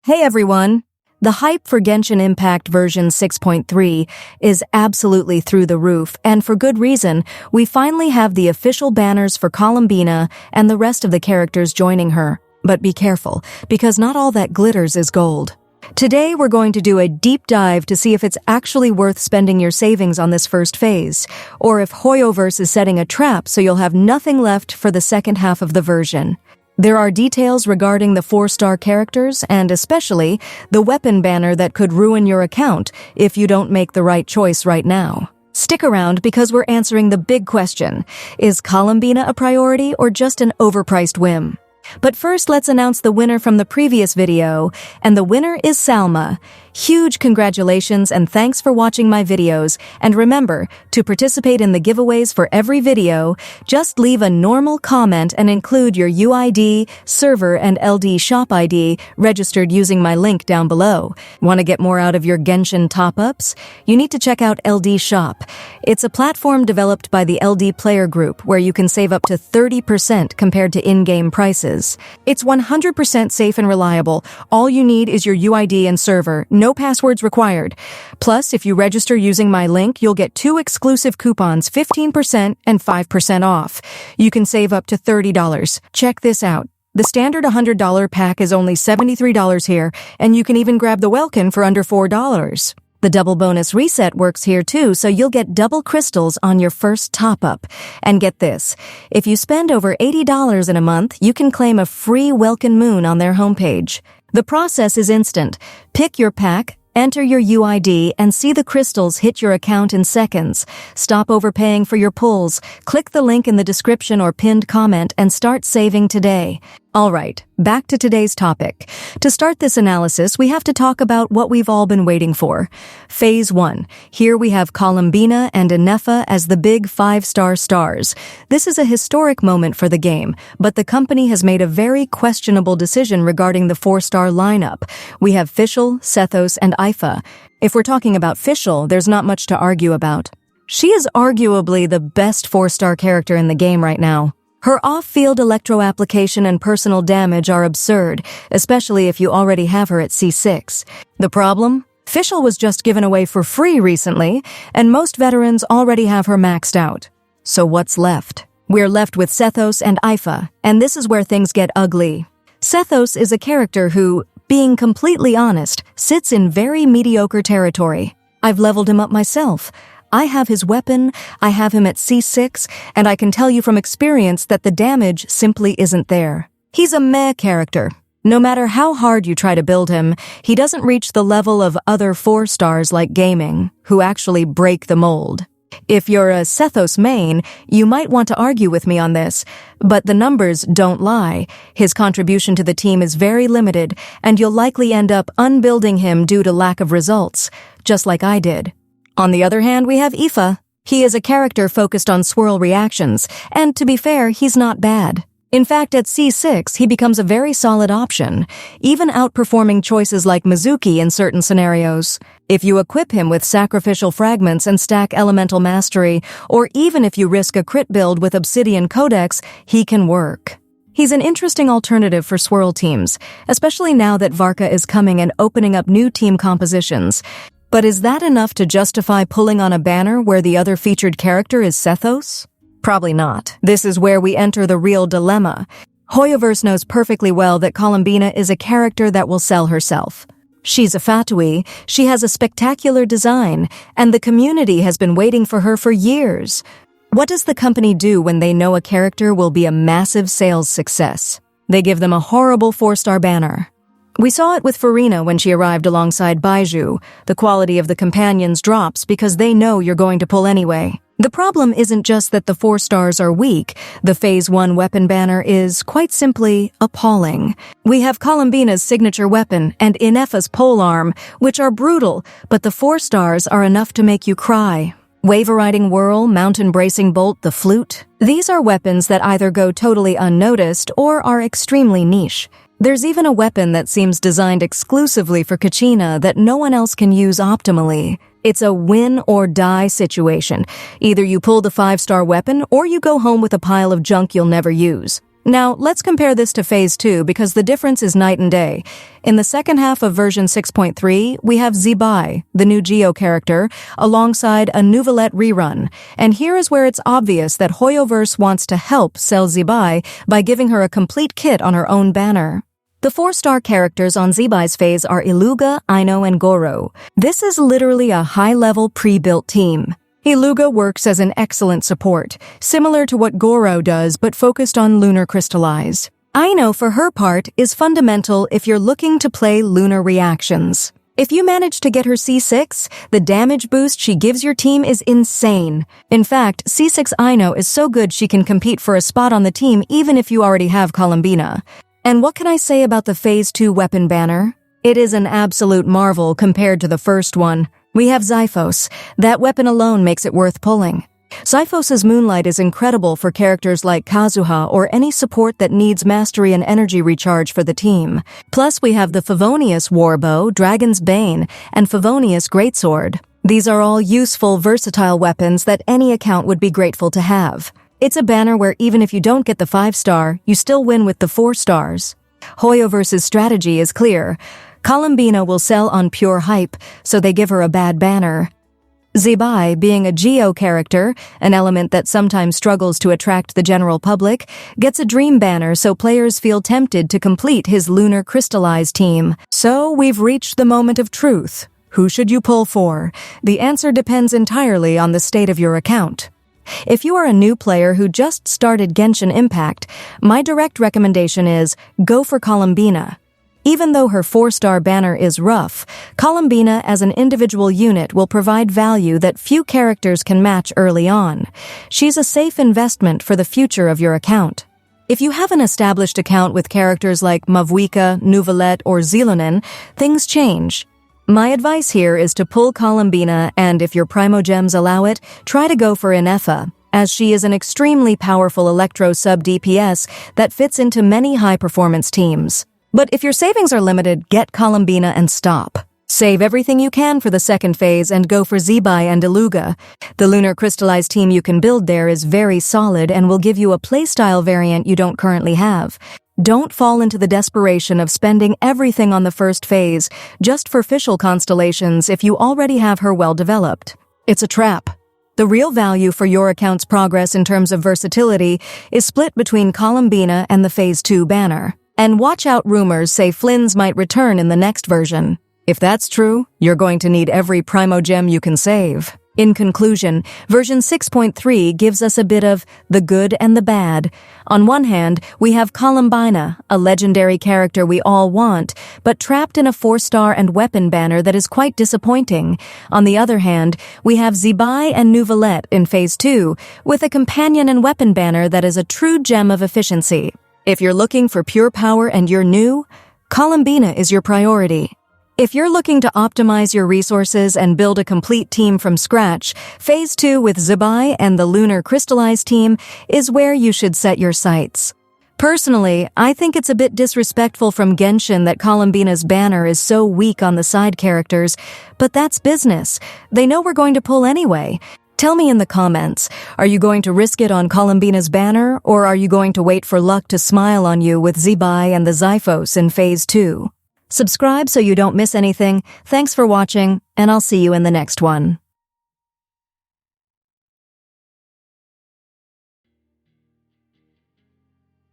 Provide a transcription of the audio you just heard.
Hey everyone! The hype for Genshin Impact version 6.3 is absolutely through the roof, and for good reason. We finally have the official banners for Columbina and the rest of the characters joining her. But be careful, because not all that glitters is gold. Today we're going to do a deep dive to see if it's actually worth spending your savings on this first phase, or if Hoyoverse is setting a trap so you'll have nothing left for the second half of the version. There are details regarding the 4-star characters and especially the weapon banner that could ruin your account if you don't make the right choice right now. Stick around because we're answering the big question: is Columbina a priority or just an overpriced whim? But first, let's announce the winner from the previous video, and the winner is Salma. Huge congratulations and thanks for watching my videos, and remember, to participate in the giveaways for every video, just leave a normal comment and include your UID, server, and LD shop ID registered using my link down below. Want to get more out of your Genshin top-ups? You need to check out LD Shop. It's a platform developed by the LD Player Group where you can save up to 30% compared to in-game prices. It's 100% safe and reliable. All you need is your UID and server. No passwords required. Plus, if you register using my link, you'll get 2 exclusive coupons, 15% and 5% off. You can save up to $30. Check this out. The standard $100 pack is only $73 here, and you can even grab the Welkin for under $4. The double bonus reset works here too, so you'll get double crystals on your first top-up. And get this, if you spend over $80 in a month, you can claim a free Welkin Moon on their homepage. The process is instant. Pick your pack, enter your UID, and see the crystals hit your account in seconds. Stop overpaying for your pulls. Click the link in the description or pinned comment and start saving today. Alright, back to today's topic. To start this analysis, we have to talk about what we've all been waiting for. Phase 1. Here we have Columbina and Inefa as the big 5-star stars. This is a historic moment for the game, but the company has made a very questionable decision regarding the 4-star lineup. We have Fischl, Sethos, and Ifa. If we're talking about Fischl, there's not much to argue about. She is arguably the best 4-star character in the game right now. Her off-field electro application and personal damage are absurd, especially if you already have her at C6. The problem? Fischl was just given away for free recently, and most veterans already have her maxed out. So what's left? We're left with Sethos and Ifa, and this is where things get ugly. Sethos is a character who, being completely honest, sits in very mediocre territory. I've leveled him up myself. I have his weapon, I have him at C6, and I can tell you from experience that the damage simply isn't there. He's a meh character. No matter how hard you try to build him, he doesn't reach the level of other 4-stars like Gaming, who actually break the mold. If you're a Sethos main, you might want to argue with me on this, but the numbers don't lie. His contribution to the team is very limited, and you'll likely end up unbuilding him due to lack of results, just like I did. On the other hand, we have Ifa. He is a character focused on swirl reactions, and to be fair, he's not bad. In fact, at C6, he becomes a very solid option, even outperforming choices like Mizuki in certain scenarios. If you equip him with sacrificial fragments and stack elemental mastery, or even if you risk a crit build with Obsidian Codex, he can work. He's an interesting alternative for swirl teams, especially now that Varka is coming and opening up new team compositions. But is that enough to justify pulling on a banner where the other featured character is Sethos? Probably not. This is where we enter the real dilemma. Hoyoverse knows perfectly well that Columbina is a character that will sell herself. She's a Fatui, she has a spectacular design, and the community has been waiting for her for years. What does the company do when they know a character will be a massive sales success? They give them a horrible 4-star banner. We saw it with Farina when she arrived alongside Baiju. The quality of the companions drops because they know you're going to pull anyway. The problem isn't just that the 4-stars are weak. The Phase 1 weapon banner is, quite simply, appalling. We have Columbina's signature weapon and Inefa's polearm, which are brutal, but the 4-stars are enough to make you cry. Wave-riding whirl, mountain-bracing bolt, the flute. These are weapons that either go totally unnoticed or are extremely niche. There's even a weapon that seems designed exclusively for Kachina that no one else can use optimally. It's a win-or-die situation. Either you pull the 5-star weapon or you go home with a pile of junk you'll never use. Now, let's compare this to Phase 2 because the difference is night and day. In the second half of version 6.3, we have Zebai, the new Geo character, alongside a Nouvellette rerun. And here is where it's obvious that Hoyoverse wants to help sell Zebai by giving her a complete kit on her own banner. The 4-star characters on Zebai's phase are Iluga, Aino, and Goro. This is literally a high-level pre-built team. Iluga works as an excellent support, similar to what Goro does but focused on lunar crystallize. Aino, for her part, is fundamental if you're looking to play lunar reactions. If you manage to get her C6, the damage boost she gives your team is insane. In fact, C6 Aino is so good she can compete for a spot on the team even if you already have Columbina. And what can I say about the Phase 2 weapon banner? It is an absolute marvel compared to the first one. We have Xiphos. That weapon alone makes it worth pulling. Xiphos' Moonlight is incredible for characters like Kazuha or any support that needs mastery and energy recharge for the team. Plus, we have the Favonius Warbow, Dragon's Bane, and Favonius Greatsword. These are all useful, versatile weapons that any account would be grateful to have. It's a banner where even if you don't get the 5-star, you still win with the 4 stars. Hoyoverse's strategy is clear. Columbina will sell on pure hype, so they give her a bad banner. Zebai, being a Geo character, an element that sometimes struggles to attract the general public, gets a dream banner so players feel tempted to complete his lunar crystallized team. So we've reached the moment of truth. Who should you pull for? The answer depends entirely on the state of your account. If you are a new player who just started Genshin Impact, my direct recommendation is go for Columbina. Even though her 4-star banner is rough, Columbina as an individual unit will provide value that few characters can match early on. She's a safe investment for the future of your account. If you have an established account with characters like Mavuika, Nouvellette, or Zilonen, things change. My advice here is to pull Columbina and, if your Primo gems allow it, try to go for Inefa, as she is an extremely powerful Electro sub-DPS that fits into many high-performance teams. But if your savings are limited, get Columbina and stop. Save everything you can for the second phase and go for Zebai and Iluga. The lunar crystallized team you can build there is very solid and will give you a playstyle variant you don't currently have. Don't fall into the desperation of spending everything on the first phase just for Fischl constellations if you already have her well developed. It's a trap. The real value for your account's progress in terms of versatility is split between Columbina and the Phase 2 banner. And watch out, rumors say Flynn's might return in the next version. If that's true, you're going to need every Primo gem you can save. In conclusion, version 6.3 gives us a bit of the good and the bad. On one hand, we have Columbina, a legendary character we all want, but trapped in a 4-star and weapon banner that is quite disappointing. On the other hand, we have Zebai and Nouvellette in Phase 2, with a companion and weapon banner that is a true gem of efficiency. If you're looking for pure power and you're new, Columbina is your priority. If you're looking to optimize your resources and build a complete team from scratch, Phase 2 with Zebai and the Lunar Crystallized team is where you should set your sights. Personally, I think it's a bit disrespectful from Genshin that Columbina's banner is so weak on the side characters, but that's business. They know we're going to pull anyway. Tell me in the comments, are you going to risk it on Columbina's banner, or are you going to wait for luck to smile on you with Zebai and the Xiphos in Phase 2? Subscribe so you don't miss anything. Thanks for watching, and I'll see you in the next one.